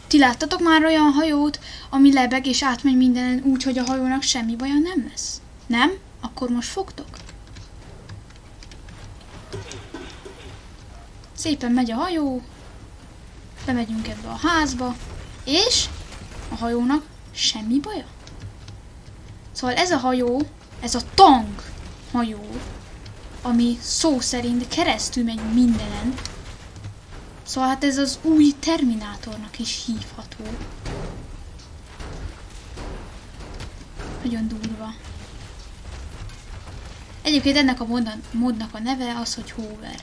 Ti láttatok már olyan hajót, ami lebeg és átmegy mindenen úgy, hogy a hajónak semmi baja nem lesz? Nem? Akkor most fogtok. Szépen megy a hajó, bemegyünk ebbe a házba, és a hajónak semmi baja. Szóval ez a hajó, ez a tank hajó, ami szó szerint keresztül megy mindenen. Szóval hát ez az új Terminátornak is hívható. Nagyon durva. Egyébként ennek a modnak a neve az, hogy Hover.